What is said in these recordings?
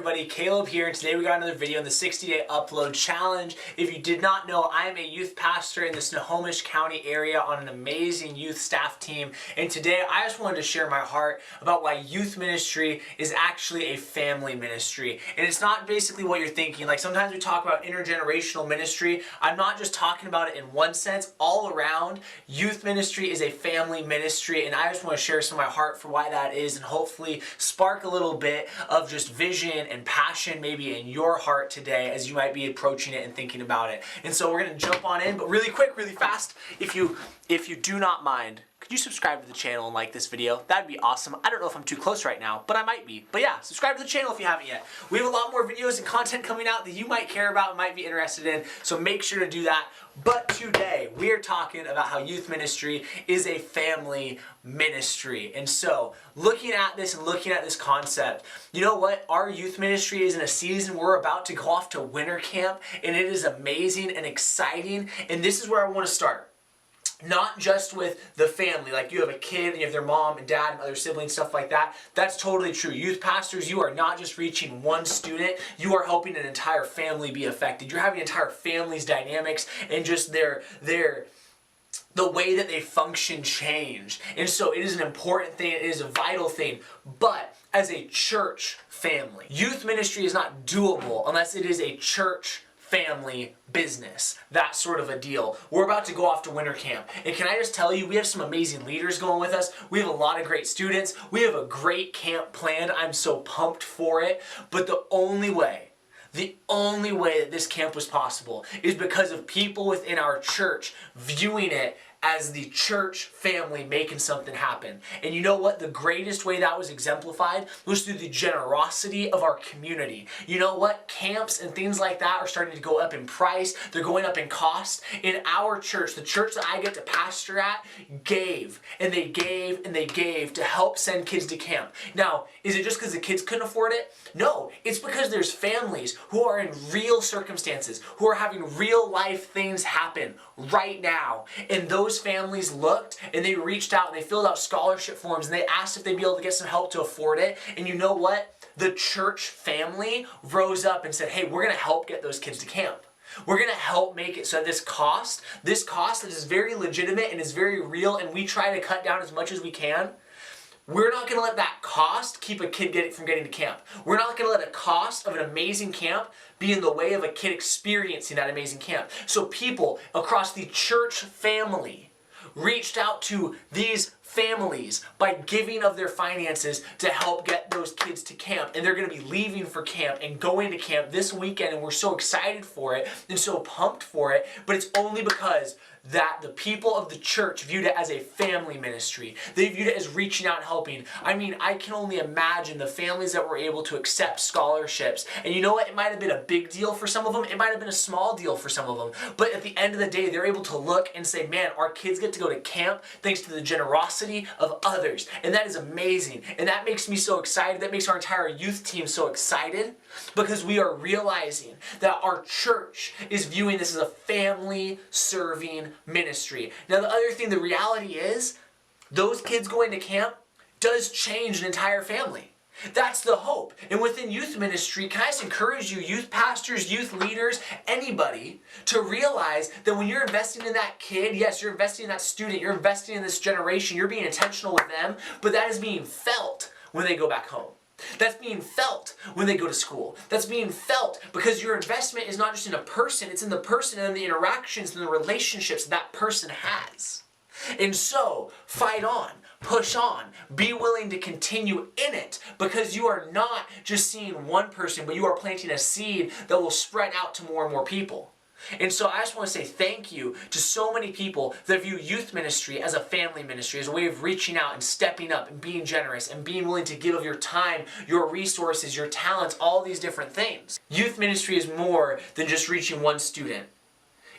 everybody, Caleb here, and today we got another video in the 60-day upload challenge. If you did not know, I am a youth pastor in the Snohomish County area on an amazing youth staff team, and today I just wanted to share my heart about why youth ministry is actually a family ministry. And it's not basically what you're thinking. Like sometimes we talk about intergenerational ministry. I'm not just talking about it in one sense. All around, youth ministry is a family ministry, and I just want to share some of my heart for why that is, and hopefully spark a little bit of just vision and passion maybe in your heart today as you might be approaching it and thinking about it. And so we're going to jump on in, but really quick, really fast, if you do not mind, could you subscribe to the channel and like this video? That'd be awesome. I don't know if I'm too close right now, but I might be. But yeah, subscribe to the channel if you haven't yet. We have a lot more videos and content coming out that you might care about and might be interested in, so make sure to do that. But today, we are talking about how youth ministry is a family ministry. And so, looking at this and looking at this concept, you know what? Our youth ministry is in a season we're about to go off to winter camp, and it is amazing and exciting. And this is where I want to start. Not just with the family, like you have a kid and you have their mom and dad and other siblings, stuff like that. That's totally true. Youth pastors, you are not just reaching one student, you are helping an entire family be affected. You're having entire family's dynamics and just the way that they function change. And so it is an important thing, it is a vital thing. But as a church family, youth ministry is not doable unless it is a church family business, that sort of a deal. We're about to go off to winter camp, and can I just tell you, we have some amazing leaders going with us. We have a lot of great students. We have a great camp planned. I'm so pumped for it. But the only way that this camp was possible is because of people within our church viewing it as the church family making something happen. And you know what? The greatest way that was exemplified was through the generosity of our community. You know what? Camps and things like that are starting to go up in price. They're going up in cost. In our church, the church that I get to pastor at, gave and they gave and they gave to help send kids to camp. Now, is it just because the kids couldn't afford it? No, it's because there's families who are in real circumstances, who are having real life things happen right now. And those families looked and they reached out and they filled out scholarship forms and they asked if they'd be able to get some help to afford it. And you know what? The church family rose up and said, hey, we're going to help get those kids to camp. We're going to help make it so this cost that is very legitimate and is very real, and we try to cut down as much as we can. We're not going to let that cost keep a kid from getting to camp. We're not going to let a cost of an amazing camp be in the way of a kid experiencing that amazing camp. So people across the church family reached out to these families by giving of their finances to help get those kids to camp. And they're going to be leaving for camp and going to camp this weekend, and we're so excited for it and so pumped for it. But it's only because that the people of the church viewed it as a family ministry. They viewed it as reaching out and helping. I mean, I can only imagine the families that were able to accept scholarships. And you know what? It might have been a big deal for some of them. It might have been a small deal for some of them. But at the end of the day, they're able to look and say, man, our kids get to go to camp thanks to the generosity of others. And that is amazing. And that makes me so excited. That makes our entire youth team so excited, because we are realizing that our church is viewing this as a family-serving ministry. Now, the other thing, the reality is, those kids going to camp does change an entire family. That's the hope. And within youth ministry, can I just encourage you, youth pastors, youth leaders, anybody, to realize that when you're investing in that kid, yes, you're investing in that student, you're investing in this generation, you're being intentional with them, but that is being felt when they go back home. That's being felt when they go to school. That's being felt because your investment is not just in a person, it's in the person and the interactions and the relationships that person has. And so, fight on, push on, be willing to continue in it, because you are not just seeing one person, but you are planting a seed that will spread out to more and more people. And so I just want to say thank you to so many people that view youth ministry as a family ministry, as a way of reaching out and stepping up and being generous and being willing to give of your time, your resources, your talents, all these different things. Youth ministry is more than just reaching one student.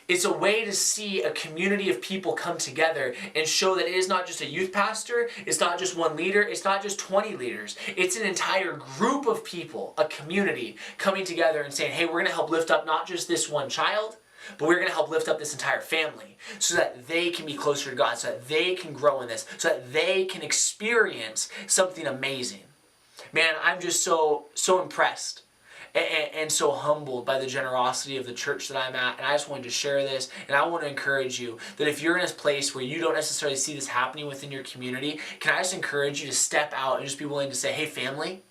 It's a way to see a community of people come together and show that it is not just a youth pastor, it's not just one leader, it's not just 20 leaders. It's an entire group of people, a community, coming together and saying, hey, we're going to help lift up not just this one child, but we're going to help lift up this entire family so that they can be closer to God, so that they can grow in this, so that they can experience something amazing. Man, I'm just so impressed and so humbled by the generosity of the church that I'm at. And I just wanted to share this, and I want to encourage you that if you're in a place where you don't necessarily see this happening within your community, can I just encourage you to step out and just be willing to say, hey family,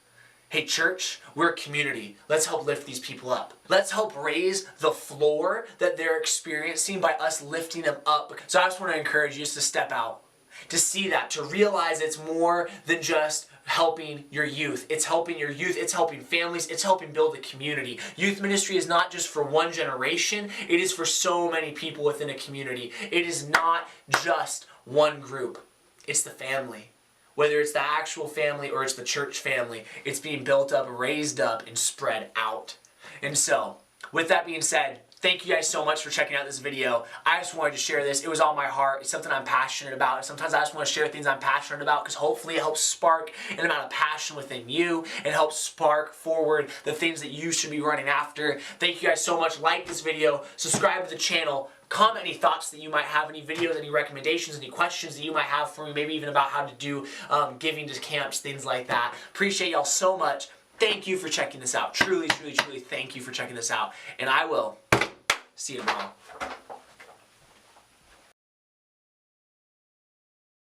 hey church, we're a community. Let's help lift these people up. Let's help raise the floor that they're experiencing by us lifting them up. So I just want to encourage you just to step out, to see that, to realize it's more than just helping your youth. It's helping your youth, it's helping families, it's helping build a community. Youth ministry is not just for one generation, it is for so many people within a community. It is not just one group, it's the family. Whether it's the actual family or it's the church family, it's being built up, raised up, and spread out. And so, with that being said, thank you guys so much for checking out this video. I just wanted to share this. It was on my heart. It's something I'm passionate about. And sometimes I just want to share things I'm passionate about because hopefully it helps spark an amount of passion within you and helps spark forward the things that you should be running after. Thank you guys so much. Like this video, subscribe to the channel, comment any thoughts that you might have, any videos, any recommendations, any questions that you might have for me, maybe even about how to do giving to camps, things like that. Appreciate y'all so much. Thank you for checking this out. Truly, truly, truly thank you for checking this out. And I will see you tomorrow.